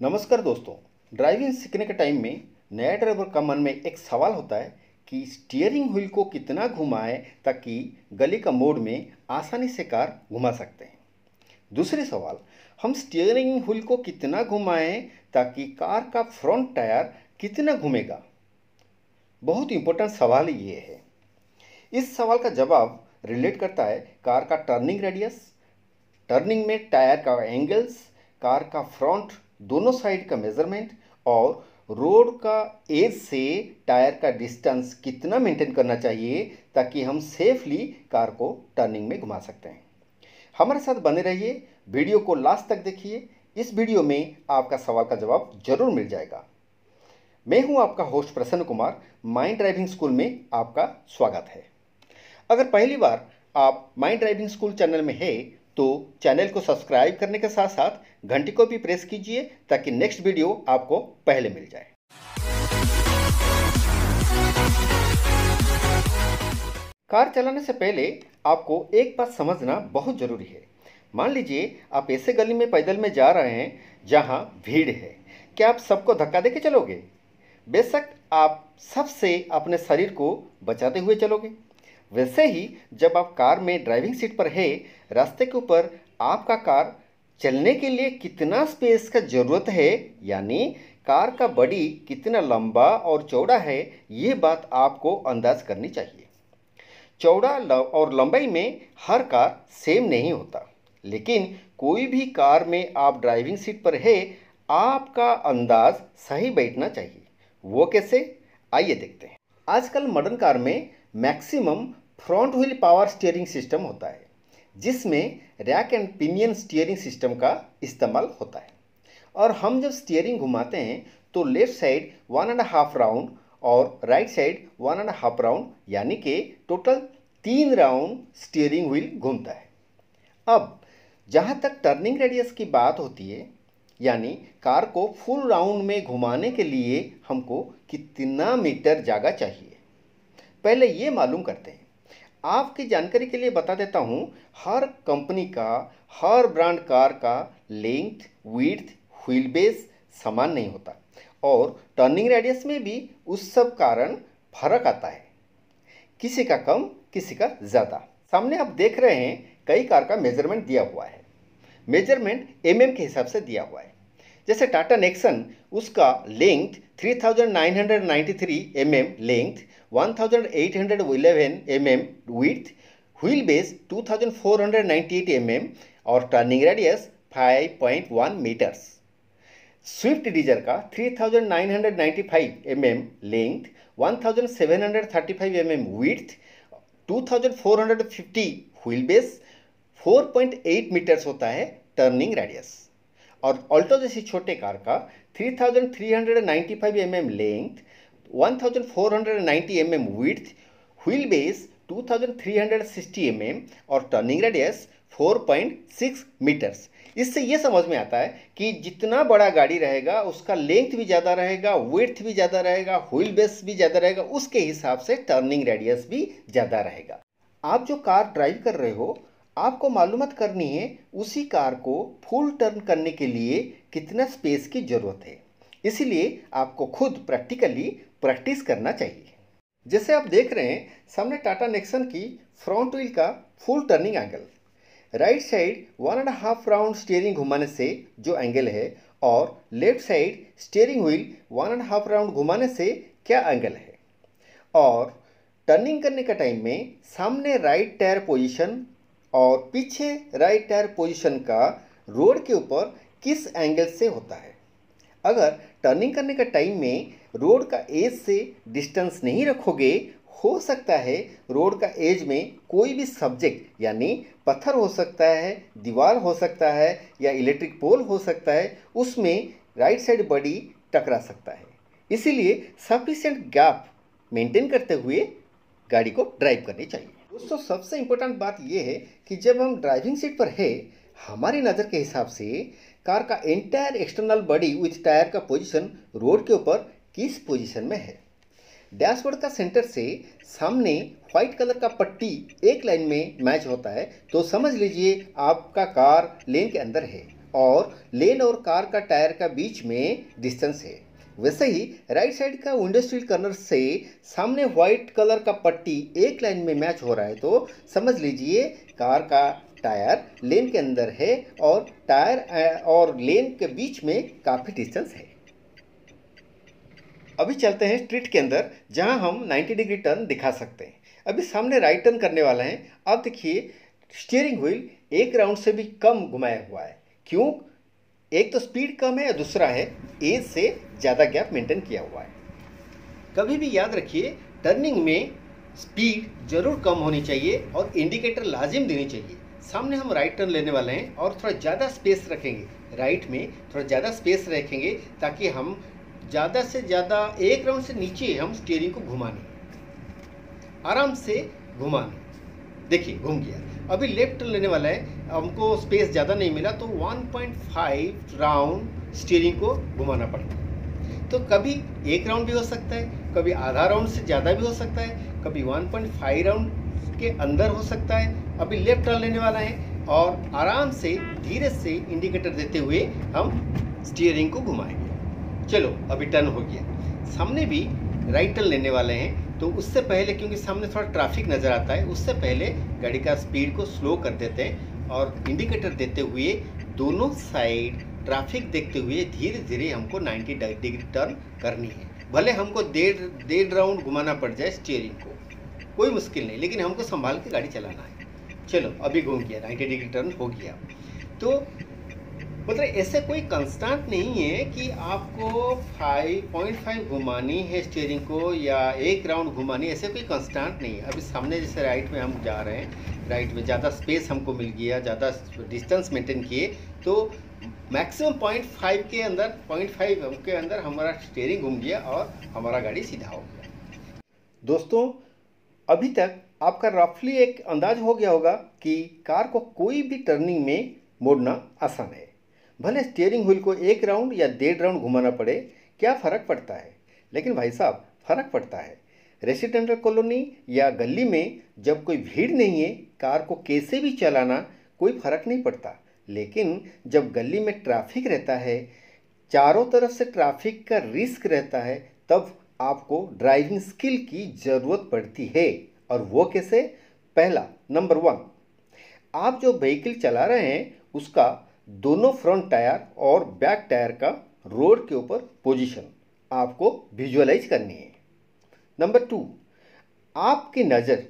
नमस्कार दोस्तों। ड्राइविंग सीखने के टाइम में नया ड्राइवर का मन में एक सवाल होता है कि स्टीयरिंग व्हील को कितना घुमाएं ताकि गली का मोड़ में आसानी से कार घुमा सकते हैं। दूसरी सवाल, हम स्टीयरिंग व्हील को कितना घुमाएं ताकि कार का फ्रंट टायर कितना घूमेगा। बहुत इंपॉर्टेंट सवाल ये है। इस सवाल का जवाब रिलेट करता है कार का टर्निंग रेडियस, टर्निंग में टायर का एंगल्स, कार का फ्रंट दोनों साइड का मेजरमेंट और रोड का एज से टायर का डिस्टेंस कितना मेंटेन करना चाहिए ताकि हम सेफली कार को टर्निंग में घुमा सकते हैं। हमारे साथ बने रहिए, वीडियो को लास्ट तक देखिए। इस वीडियो में आपका सवाल का जवाब जरूर मिल जाएगा। मैं हूं आपका होस्ट प्रसन्न कुमार। माइंड ड्राइविंग स्कूल में आपका स्वागत है। अगर पहली बार आप माइंड ड्राइविंग स्कूल चैनल में है तो चैनल को सब्सक्राइब करने के साथ साथ घंटी को भी प्रेस कीजिए ताकि नेक्स्ट वीडियो आपको पहले मिल जाए। कार चलाने से पहले आपको एक बात समझना बहुत ज़रूरी है। मान लीजिए आप ऐसे गली में पैदल में जा रहे हैं जहां भीड़ है। क्या आप सबको धक्का देके चलोगे? बेशक आप सबसे अपने शरीर को बचाते हुए चलोगे। वैसे ही जब आप कार में ड्राइविंग सीट पर है, रास्ते के ऊपर आपका कार चलने के लिए कितना स्पेस का ज़रूरत है, यानी कार का बॉडी कितना लंबा और चौड़ा है, ये बात आपको अंदाज करनी चाहिए। चौड़ा और लंबाई में हर कार सेम नहीं होता, लेकिन कोई भी कार में आप ड्राइविंग सीट पर है, आपका अंदाज सही बैठना चाहिए। वो कैसे, आइए देखते हैं। आजकल मॉडर्न कार में maximum front wheel power steering system होता है, जिसमें rack and pinion steering system का इस्तेमाल होता है। और हम जब स्टीयरिंग घुमाते हैं तो लेफ्ट साइड 1.5 राउंड और राइट साइड 1.5 राउंड, यानी कि टोटल 3 राउंड स्टीयरिंग व्हील घूमता है। अब जहाँ तक टर्निंग रेडियस की बात होती है, यानी कार को फुल राउंड में घुमाने के लिए हमको कितना मीटर जगह चाहिए, पहले ये मालूम करते हैं। आपकी जानकारी के लिए बता देता हूँ, हर कंपनी का, हर ब्रांड कार का लेंथ, विड्थ, व्हील बेस समान नहीं होता और टर्निंग रेडियस में भी उस सब कारण फर्क आता है। किसी का कम, किसी का ज़्यादा। सामने आप देख रहे हैं कई कार का मेजरमेंट दिया हुआ है। मेजरमेंट mm के हिसाब से दिया हुआ है। जैसे टाटा नेक्सन, उसका length 3993 mm length, 1811 mm width, wheel base 2498 mm और turning radius 5.1 metres. Swift Dzire का 3995 mm length, 1735 mm width, 2450 wheel base, 4.8 metres होता है टर्निंग रेडियस। और ऑल्टो जैसी छोटे कार का 3395 mm length, 1490 mm width, wheel base 2360 mm और turning radius 4.6 metres. इससे ये समझ में आता है कि जितना बड़ा गाड़ी रहेगा उसका लेंथ भी ज़्यादा रहेगा, विड्थ भी ज़्यादा रहेगा, व्हील बेस भी ज़्यादा रहेगा, उसके हिसाब से टर्निंग रेडियस भी ज़्यादा रहेगा। आप जो कार ड्राइव कर रहे हो, आपको मालूमात करनी है उसी कार को फुल टर्न करने के लिए कितना स्पेस की ज़रूरत है। इसीलिए आपको खुद प्रैक्टिकली प्रैक्टिस करना चाहिए। जैसे आप देख रहे हैं सामने टाटा नेक्सन की फ्रंट व्हील का full turning angle, right side 1.5 round steering घुमाने से जो एंगल है और left side steering wheel 1.5 round घुमाने से क्या एंगल है, और टर्निंग करने का टाइम में सामने राइट टायर पोजीशन और पीछे राइट टायर पोजीशन का रोड के ऊपर किस एंगल से होता है। अगर टर्निंग करने का टाइम में रोड का एज से डिस्टेंस नहीं रखोगे, हो सकता है रोड का एज में कोई भी सब्जेक्ट, यानी पत्थर हो सकता है, दीवार हो सकता है या इलेक्ट्रिक पोल हो सकता है, उसमें राइट साइड बॉडी टकरा सकता है। इसीलिए सफिशिएंट गैप मेंटेन करते हुए गाड़ी को ड्राइव करनी चाहिए। दोस्तों, सबसे इम्पोर्टेंट बात यह है कि जब हम ड्राइविंग सीट पर है, हमारी नज़र के हिसाब से कार का entire external body with tyre का पोजीशन रोड के ऊपर किस पोजीशन में है। डैशबोर्ड का सेंटर से सामने व्हाइट कलर का पट्टी एक लाइन में मैच होता है तो समझ लीजिए आपका कार लेन के अंदर है और लेन और कार का टायर का बीच में डिस्टेंस है। वैसे ही राइट साइड का विंडो सील कॉर्नर से सामने व्हाइट कलर का पट्टी एक लाइन में मैच हो रहा है तो समझ लीजिए कार का टायर लेन के अंदर है और टायर और लेन के बीच में काफ़ी डिस्टेंस है। अभी चलते हैं स्ट्रीट के अंदर जहां हम 90 डिग्री टर्न दिखा सकते हैं। अभी सामने राइट टर्न करने वाला है। आप देखिए स्टीयरिंग व्हील एक राउंड से भी कम घुमाया हुआ है। क्यों? एक तो स्पीड कम है और दूसरा है एज से ज़्यादा गैप मेंटेन किया हुआ है। कभी भी याद रखिए टर्निंग में स्पीड जरूर कम होनी चाहिए और इंडिकेटर लाजिम देनी चाहिए। सामने हम राइट टर्न लेने वाले हैं और थोड़ा ज़्यादा स्पेस रखेंगे, राइट में थोड़ा ज़्यादा स्पेस रखेंगे ताकि हम ज़्यादा से ज़्यादा एक राउंड से नीचे हम स्टीयरिंग को घुमाने, आराम से घुमाने। देखिए घूम गया। अभी लेफ्ट टर्न लेने वाला है, हमको स्पेस ज़्यादा नहीं मिला तो 1.5 राउंड स्टीयरिंग को घुमाना पड़ता है। तो कभी एक राउंड भी हो सकता है, कभी आधा राउंड से ज़्यादा भी हो सकता है, कभी 1.5 राउंड के अंदर हो सकता है। अभी लेफ्ट टर्न लेने वाला है और आराम से धीरे से इंडिकेटर देते हुए हम स्टीयरिंग को घुमाएंगे। चलो अभी टर्न हो गया। सामने भी राइट टर्न लेने वाले हैं तो उससे पहले, क्योंकि सामने थोड़ा ट्रैफिक नज़र आता है, उससे पहले गाड़ी का स्पीड को स्लो कर देते हैं और इंडिकेटर देते हुए दोनों साइड ट्रैफिक देखते हुए धीरे धीरे हमको 90 डिग्री टर्न करनी है। भले हमको डेढ़ राउंड घुमाना पड़ जाए स्टीयरिंग को, कोई मुश्किल नहीं, लेकिन हमको संभाल के गाड़ी चलाना है। चलो अभी घूम गया, 90 डिग्री टर्न हो गया। तो मतलब ऐसे कोई कंस्टेंट नहीं है कि आपको 5.5 घुमानी है स्टीयरिंग को या एक राउंड घुमानी, ऐसे कोई कंस्टेंट नहीं है। अभी सामने जैसे राइट में हम जा रहे हैं, राइट में ज़्यादा स्पेस हमको मिल गया, ज़्यादा डिस्टेंस मेंटेन किए तो मैक्सिमम 0.5 के अंदर, 0.5 के अंदर हमारा स्टीयरिंग घूम गया और हमारा गाड़ी सीधा हो गया। दोस्तों अभी तक आपका रफली एक अंदाज हो गया होगा कि कार को कोई भी टर्निंग में मोड़ना आसान है। भले स्टीयरिंग व्हील को एक राउंड या डेढ़ राउंड घुमाना पड़े, क्या फ़र्क पड़ता है? लेकिन भाई साहब फ़र्क पड़ता है। रेसिडेंशियल कॉलोनी या गली में जब कोई भीड़ नहीं है, कार को कैसे भी चलाना कोई फ़र्क नहीं पड़ता। लेकिन जब गली में ट्रैफिक रहता है, चारों तरफ से ट्रैफिक का रिस्क रहता है, तब आपको ड्राइविंग स्किल की ज़रूरत पड़ती है। और वो कैसे? पहला, नंबर 1, आप जो व्हीकल चला रहे हैं उसका दोनों फ्रंट टायर और बैक टायर का रोड के ऊपर पोजीशन आपको विजुअलाइज करनी है। नंबर 2, आपकी नज़र,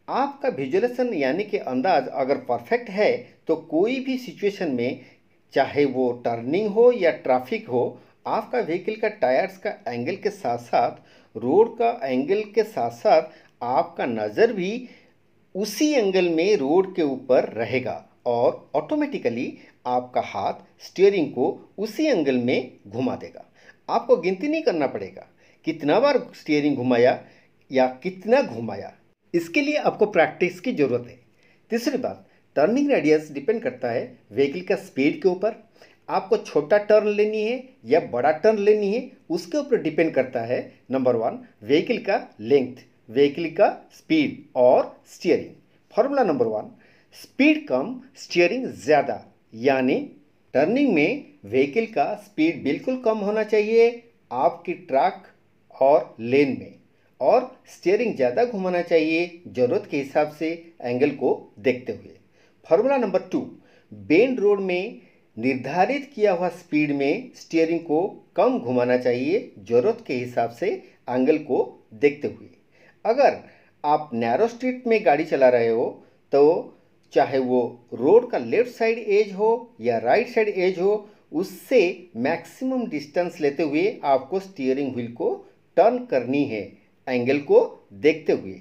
आपका विजुअलाइजेशन यानी कि अंदाज अगर परफेक्ट है तो कोई भी सिचुएशन में, चाहे वो टर्निंग हो या ट्रैफिक हो, आपका व्हीकल का टायर्स का एंगल के साथ साथ रोड का एंगल के साथ साथ आपका नज़र भी उसी एंगल में रोड के ऊपर रहेगा और ऑटोमेटिकली आपका हाथ स्टीयरिंग को उसी एंगल में घुमा देगा। आपको गिनती नहीं करना पड़ेगा कितना बार स्टीयरिंग घुमाया या कितना घुमाया, इसके लिए आपको प्रैक्टिस की ज़रूरत है। तीसरी बात, टर्निंग रेडियस डिपेंड करता है व्हीकल का स्पीड के ऊपर। आपको छोटा टर्न लेनी है या बड़ा टर्न लेनी है, उसके ऊपर डिपेंड करता है। नंबर 1, व्हीकल का लेंथ, व्हीकल का स्पीड और स्टीयरिंग। फॉर्मूला नंबर 1, स्पीड कम स्टीयरिंग ज़्यादा, यानी टर्निंग में व्हीकल का स्पीड बिल्कुल कम होना चाहिए आपकी ट्रैक और लेन में, और स्टीयरिंग ज़्यादा घुमाना चाहिए ज़रूरत के हिसाब से एंगल को देखते हुए। फॉर्मूला नंबर 2, बेंड रोड में निर्धारित किया हुआ स्पीड में स्टीयरिंग को कम घुमाना चाहिए ज़रूरत के हिसाब से एंगल को देखते हुए। अगर आप नैरो स्ट्रीट में गाड़ी चला रहे हो तो चाहे वो रोड का लेफ्ट साइड एज हो या राइट साइड एज हो, उससे मैक्सिमम डिस्टेंस लेते हुए आपको स्टीयरिंग व्हील को टर्न करनी है एंगल को देखते हुए।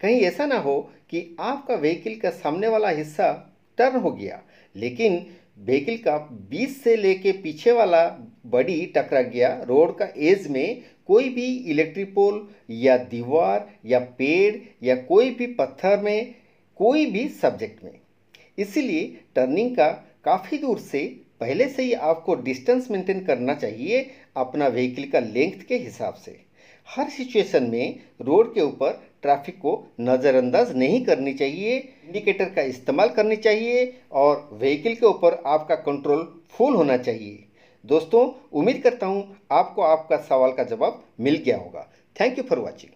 कहीं ऐसा ना हो कि आपका व्हीकल का सामने वाला हिस्सा टर्न हो गया लेकिन व्हीकल का बीच से लेके पीछे वाला बॉडी टकरा गया रोड का एज में, कोई भी इलेक्ट्रिक पोल या दीवार या पेड़ या कोई भी पत्थर में, कोई भी सब्जेक्ट में। इसीलिए टर्निंग का काफ़ी दूर से पहले से ही आपको डिस्टेंस मेंटेन करना चाहिए अपना व्हीकल का लेंथ के हिसाब से। हर सिचुएशन में रोड के ऊपर ट्रैफिक को नज़रअंदाज नहीं करनी चाहिए, इंडिकेटर का इस्तेमाल करनी चाहिए और व्हीकल के ऊपर आपका कंट्रोल फुल होना चाहिए। दोस्तों, उम्मीद करता हूँ आपको आपका सवाल का जवाब मिल गया होगा। Thank you for watching.